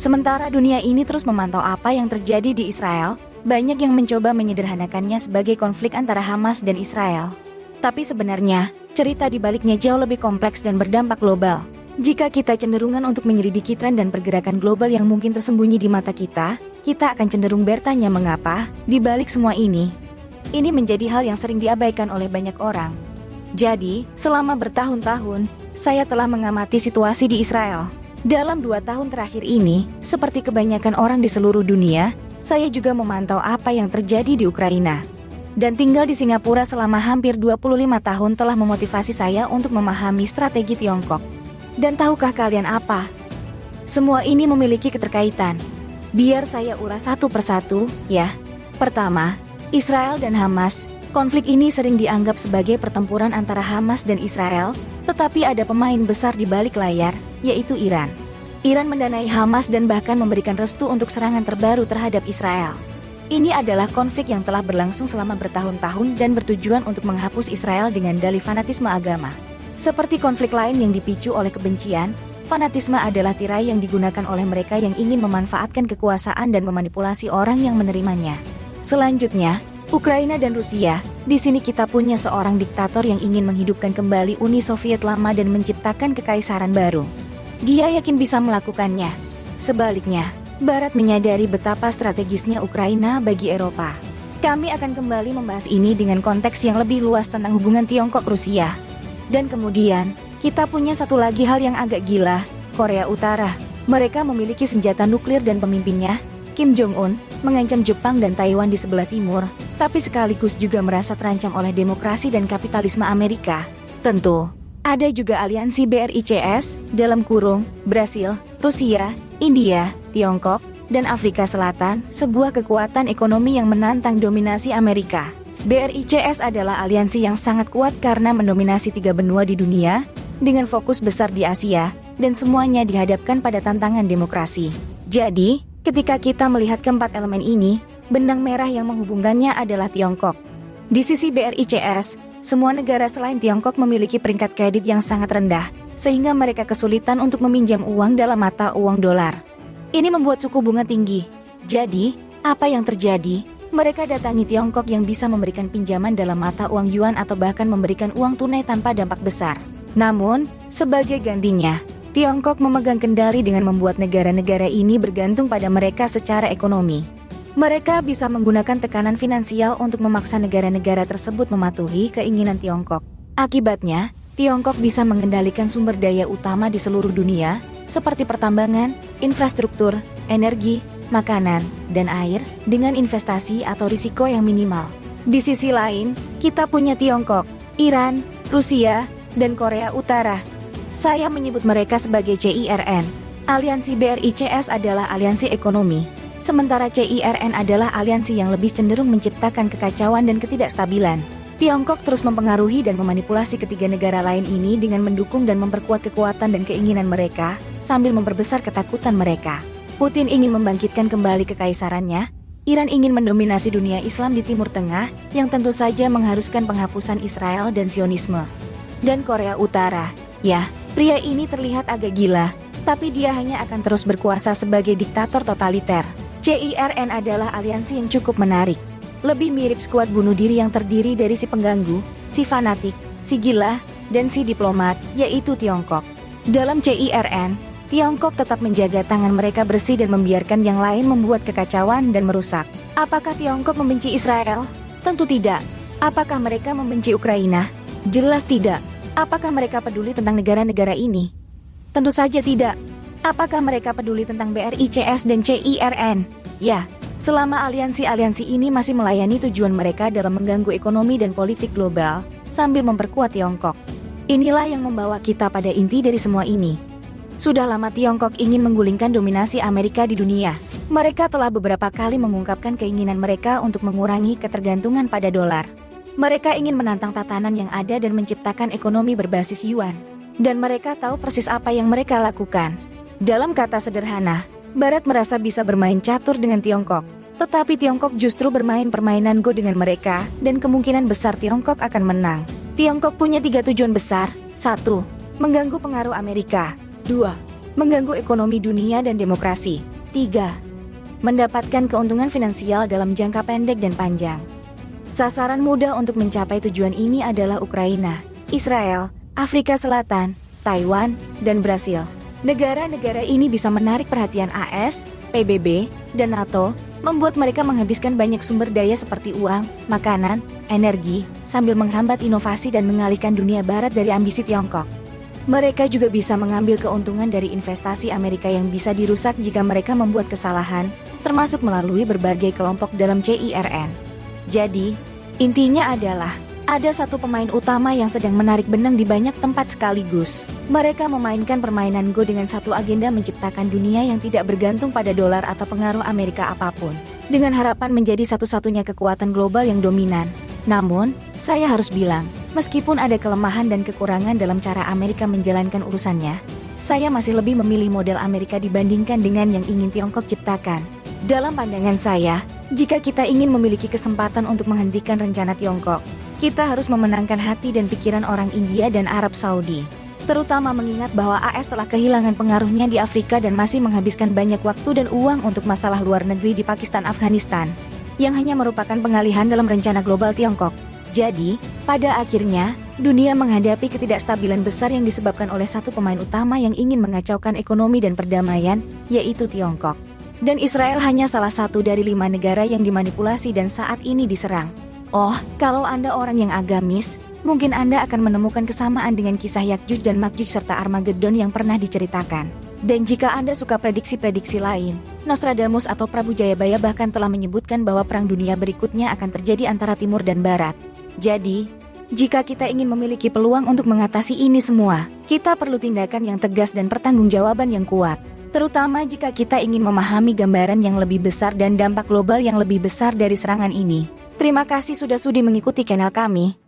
Sementara dunia ini terus memantau apa yang terjadi di Israel, banyak yang mencoba menyederhanakannya sebagai konflik antara Hamas dan Israel. Tapi sebenarnya, cerita di baliknya jauh lebih kompleks dan berdampak global. Jika kita cenderungan untuk menyelidiki tren dan pergerakan global yang mungkin tersembunyi di mata kita akan cenderung bertanya mengapa, di balik semua ini. Ini menjadi hal yang sering diabaikan oleh banyak orang. Jadi, selama bertahun-tahun, saya telah mengamati situasi di Israel. Dalam 2 tahun terakhir ini, seperti kebanyakan orang di seluruh dunia, saya juga memantau apa yang terjadi di Ukraina. Dan tinggal di Singapura selama hampir 25 tahun telah memotivasi saya untuk memahami strategi Tiongkok. Dan tahukah kalian apa? Semua ini memiliki keterkaitan. Biar saya ulas satu persatu, ya. Pertama, Israel dan Hamas. Konflik ini sering dianggap sebagai pertempuran antara Hamas dan Israel, tetapi ada pemain besar di balik layar, yaitu Iran. Iran mendanai Hamas dan bahkan memberikan restu untuk serangan terbaru terhadap Israel. Ini adalah konflik yang telah berlangsung selama bertahun-tahun dan bertujuan untuk menghapus Israel dengan dalih fanatisme agama. Seperti konflik lain yang dipicu oleh kebencian, fanatisme adalah tirai yang digunakan oleh mereka yang ingin memanfaatkan kekuasaan dan memanipulasi orang yang menerimanya. Selanjutnya, Ukraina dan Rusia. Di sini kita punya seorang diktator yang ingin menghidupkan kembali Uni Soviet lama dan menciptakan kekaisaran baru. Dia yakin bisa melakukannya. Sebaliknya, Barat menyadari betapa strategisnya Ukraina bagi Eropa. Kami akan kembali membahas ini dengan konteks yang lebih luas tentang hubungan Tiongkok-Rusia. Dan kemudian, kita punya satu lagi hal yang agak gila, Korea Utara. Mereka memiliki senjata nuklir dan pemimpinnya, Kim Jong-un, mengancam Jepang dan Taiwan di sebelah timur, tapi sekaligus juga merasa terancam oleh demokrasi dan kapitalisme Amerika. Tentu, ada juga aliansi BRICS, dalam kurung, Brasil, Rusia, India, Tiongkok, dan Afrika Selatan, sebuah kekuatan ekonomi yang menantang dominasi Amerika. BRICS adalah aliansi yang sangat kuat karena mendominasi 3 benua di dunia, dengan fokus besar di Asia, dan semuanya dihadapkan pada tantangan demokrasi. Jadi, ketika kita melihat keempat elemen ini, benang merah yang menghubungkannya adalah Tiongkok. Di sisi BRICS, semua negara selain Tiongkok memiliki peringkat kredit yang sangat rendah, sehingga mereka kesulitan untuk meminjam uang dalam mata uang dolar. Ini membuat suku bunga tinggi. Jadi, apa yang terjadi? Mereka datangi Tiongkok yang bisa memberikan pinjaman dalam mata uang yuan atau bahkan memberikan uang tunai tanpa dampak besar. Namun, sebagai gantinya, Tiongkok memegang kendali dengan membuat negara-negara ini bergantung pada mereka secara ekonomi. Mereka bisa menggunakan tekanan finansial untuk memaksa negara-negara tersebut mematuhi keinginan Tiongkok. Akibatnya, Tiongkok bisa mengendalikan sumber daya utama di seluruh dunia, seperti pertambangan, infrastruktur, energi, makanan, dan air, dengan investasi atau risiko yang minimal. Di sisi lain, kita punya Tiongkok, Iran, Rusia, dan Korea Utara. Saya menyebut mereka sebagai CIRN. Aliansi BRICS adalah aliansi ekonomi, sementara CIRN adalah aliansi yang lebih cenderung menciptakan kekacauan dan ketidakstabilan. Tiongkok terus mempengaruhi dan memanipulasi ketiga negara lain ini dengan mendukung dan memperkuat kekuatan dan keinginan mereka, sambil memperbesar ketakutan mereka. Putin ingin membangkitkan kembali kekaisarannya, Iran ingin mendominasi dunia Islam di Timur Tengah, yang tentu saja mengharuskan penghapusan Israel dan Zionisme. Dan Korea Utara, ya, pria ini terlihat agak gila, tapi dia hanya akan terus berkuasa sebagai diktator totaliter. CIRN adalah aliansi yang cukup menarik. Lebih mirip skuad bunuh diri yang terdiri dari si pengganggu, si fanatik, si gila, dan si diplomat, yaitu Tiongkok. Dalam CIRN, Tiongkok tetap menjaga tangan mereka bersih dan membiarkan yang lain membuat kekacauan dan merusak. Apakah Tiongkok membenci Israel? Tentu tidak. Apakah mereka membenci Ukraina? Jelas tidak. Apakah mereka peduli tentang negara-negara ini? Tentu saja tidak. Apakah mereka peduli tentang BRICS dan CIRN? Ya, selama aliansi-aliansi ini masih melayani tujuan mereka dalam mengganggu ekonomi dan politik global, sambil memperkuat Tiongkok. Inilah yang membawa kita pada inti dari semua ini. Sudah lama Tiongkok ingin menggulingkan dominasi Amerika di dunia. Mereka telah beberapa kali mengungkapkan keinginan mereka untuk mengurangi ketergantungan pada dolar. Mereka ingin menantang tatanan yang ada dan menciptakan ekonomi berbasis yuan. Dan mereka tahu persis apa yang mereka lakukan. Dalam kata sederhana, Barat merasa bisa bermain catur dengan Tiongkok. Tetapi Tiongkok justru bermain permainan Go dengan mereka, dan kemungkinan besar Tiongkok akan menang. Tiongkok punya 3 tujuan besar. 1. Mengganggu pengaruh Amerika. 2. Mengganggu ekonomi dunia dan demokrasi. 3. Mendapatkan keuntungan finansial dalam jangka pendek dan panjang. Sasaran mudah untuk mencapai tujuan ini adalah Ukraina, Israel, Afrika Selatan, Taiwan, dan Brasil. Negara-negara ini bisa menarik perhatian AS, PBB, dan NATO, membuat mereka menghabiskan banyak sumber daya seperti uang, makanan, energi, sambil menghambat inovasi dan mengalihkan dunia barat dari ambisi Tiongkok. Mereka juga bisa mengambil keuntungan dari investasi Amerika yang bisa dirusak jika mereka membuat kesalahan, termasuk melalui berbagai kelompok dalam CIRN. Jadi, intinya adalah, ada satu pemain utama yang sedang menarik benang di banyak tempat sekaligus. Mereka memainkan permainan Go dengan satu agenda menciptakan dunia yang tidak bergantung pada dolar atau pengaruh Amerika apapun, dengan harapan menjadi satu-satunya kekuatan global yang dominan. Namun, saya harus bilang, meskipun ada kelemahan dan kekurangan dalam cara Amerika menjalankan urusannya, saya masih lebih memilih model Amerika dibandingkan dengan yang ingin Tiongkok ciptakan. Dalam pandangan saya, jika kita ingin memiliki kesempatan untuk menghentikan rencana Tiongkok, kita harus memenangkan hati dan pikiran orang India dan Arab Saudi. Terutama mengingat bahwa AS telah kehilangan pengaruhnya di Afrika dan masih menghabiskan banyak waktu dan uang untuk masalah luar negeri di Pakistan, Afghanistan, yang hanya merupakan pengalihan dalam rencana global Tiongkok. Jadi, pada akhirnya, dunia menghadapi ketidakstabilan besar yang disebabkan oleh satu pemain utama yang ingin mengacaukan ekonomi dan perdamaian, yaitu Tiongkok. Dan Israel hanya salah satu dari 5 negara yang dimanipulasi dan saat ini diserang. Oh, kalau Anda orang yang agamis, mungkin Anda akan menemukan kesamaan dengan kisah Yakjuj dan Makjuj serta Armageddon yang pernah diceritakan. Dan jika Anda suka prediksi-prediksi lain, Nostradamus atau Prabu Jayabaya bahkan telah menyebutkan bahwa perang dunia berikutnya akan terjadi antara timur dan barat. Jadi, jika kita ingin memiliki peluang untuk mengatasi ini semua, kita perlu tindakan yang tegas dan pertanggungjawaban yang kuat. Terutama jika kita ingin memahami gambaran yang lebih besar dan dampak global yang lebih besar dari serangan ini. Terima kasih sudah sudi mengikuti channel kami.